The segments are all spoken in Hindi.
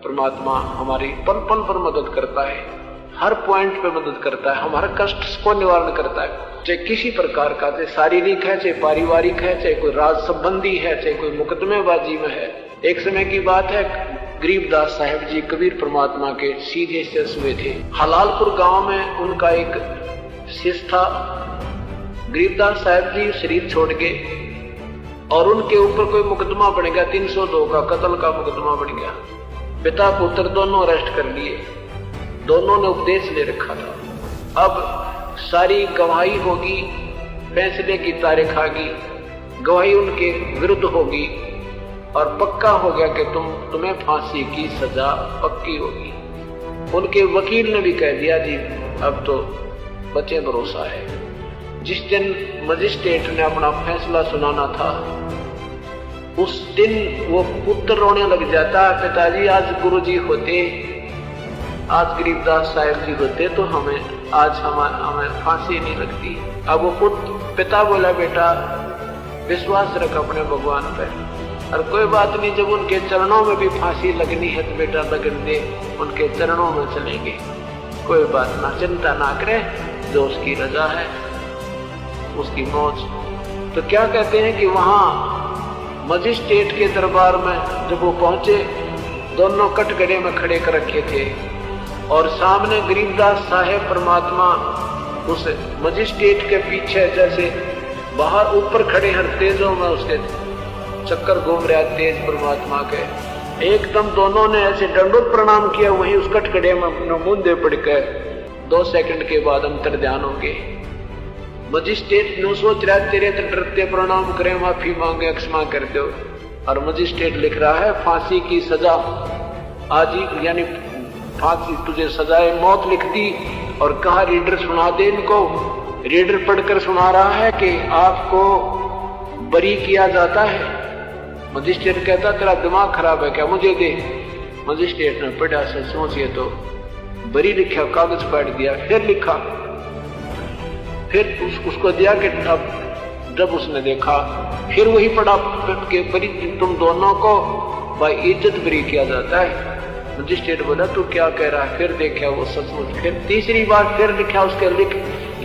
परमात्मा हमारी पल पल पर मदद करता है, हर पॉइंट पे मदद करता है, हमारे कष्ट को निवारण करता है, चाहे किसी प्रकार का, चाहे शारीरिक है, चाहे पारिवारिक है, चाहे कोई राज संबंधी है, चाहे कोई मुकदमेबाजी में है। एक समय की बात है, गरीबदास साहब जी कबीर परमात्मा के सीधे चश्मे थे। हलालपुर गांव में उनका एक शिष्य था। गरीबदास साहब जी शरीर छोड़ के और उनके ऊपर कोई मुकदमा बन गया, 302 का कत्ल का मुकदमा बन गया। पिता पुत्र दोनों अरेस्ट कर लिए, दोनों ने उपदेश ले रखा था। अब सारी गवाही होगी, फैसले की तारीख आ गई, गवाही उनके विरुद्ध होगी और पक्का हो गया कि तुम्हें फांसी की सजा पक्की होगी। उनके वकील ने भी कह दिया जी अब तो बचे भरोसा है। जिस दिन मजिस्ट्रेट ने अपना फैसला सुनाना था, उस दिन वो पुत्र रोने लग जाता, पिताजी आज गुरुजी होते, आज गरीबदास साहब जी होते तो हमें फांसी नहीं लगती। अब वो पिता बोला बेटा विश्वास रख अपने भगवान पर, और कोई बात नहीं, जब उनके चरणों में भी फांसी लगनी है तो बेटा लगन दे, उनके चरणों में चलेंगे, कोई बात ना, चिंता ना करे, जो उसकी रजा है उसकी मौज। तो क्या कहते हैं कि वहां मजिस्ट्रेट के दरबार में जब वो पहुंचे, दोनों कटघरे में खड़े कर रखे थे और सामने गरीबदास साहेब परमात्मा उस मजिस्ट्रेट के पीछे जैसे बाहर ऊपर खड़े हर तेजों में उसके चक्कर घूम रहा तेज परमात्मा के। एकदम दोनों ने ऐसे दंडोत प्रणाम किया, वहीं उस कटघरे में मुंदे पड़कर 2 सेकंड के बाद अंतर ध्यान होंगे। मजिस्ट्रेट ने सोच रहा तेरे तो डरते प्रणाम करे, माफी मांगे, क्षमा कर दो, और मजिस्ट्रेट लिख रहा है फांसी की सजा आज ही, यानी फांसी तुझे सजाए मौत लिख दी। और कहा रीडर सुना दे इनको। रीडर पढ़कर सुना रहा है कि आपको बरी किया जाता है। मजिस्ट्रेट कहता तेरा दिमाग खराब है क्या, मुझे दे। मजिस्ट्रेट ने पढ़ा से सोचिए तो बरी लिखा, कागज फाड़ दिया, फिर लिखा, फिर उसको दिया कि अब जब उसने देखा फिर वही पढ़ा कि बरी तुम दोनों को बाइज्जत बरी किया जाता है। मजिस्ट्रेट बोला तू क्या कह रहा है, फिर देखा वो सचमुच, फिर तीसरी बार फिर लिखा, उसके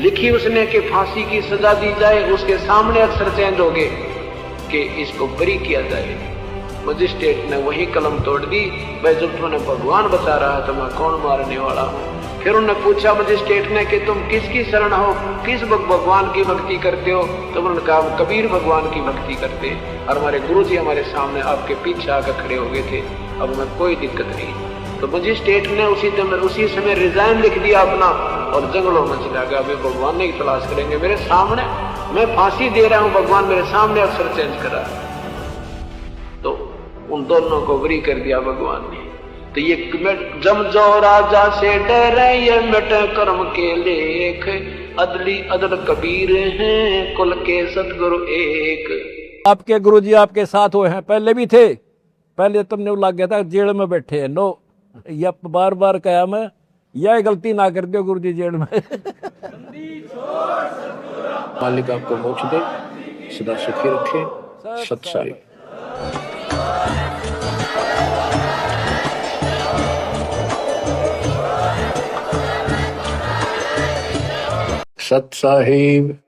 लिखी उसने कि फांसी की सजा दी जाए, उसके सामने अक्षर चेंज हो गए कि इसको बरी किया जाए। मजिस्ट्रेट ने वही कलम तोड़ दी, भाई जब तुमने भगवान बचा रहा है तो मैं कौन मारने वाला हूँ। फिर उन्होंने पूछा मजिस्ट्रेट ने कि तुम किसकी शरण हो, किस भगवान की भक्ति करते हो। तो उन्होंने कहा कबीर भगवान की भक्ति करते हैं, और हमारे गुरुजी हमारे सामने आपके पीछे आकर खड़े हो गए थे, अब हमें कोई दिक्कत नहीं। तो मजिस्ट्रेट ने उसी समय रिजाइन लिख दिया अपना और जंगलों में चला गया। अभी भगवान ने तलाश करेंगे, मेरे सामने मैं फांसी दे रहा हूं, भगवान मेरे सामने अक्षर चेंज करा। तो उन दोनों को बरी कर दिया भगवान ने। तो ये जम जो राजा से डरे ये मिटे कर्म के लेख, अदली अदल कबीर हैं कुल के सतगुरु एक। आपके गुरुजी आपके साथ हुए हैं, पहले भी थे, पहले तुमने लग गया था जेल में बैठे हैं। नो, यह बार बार कहा मैं, यह गलती ना कर दो गुरुजी जेल में। मालिक आपको मोक्ष दे, सदा सुखी रखे। सत साई। सत साहिब।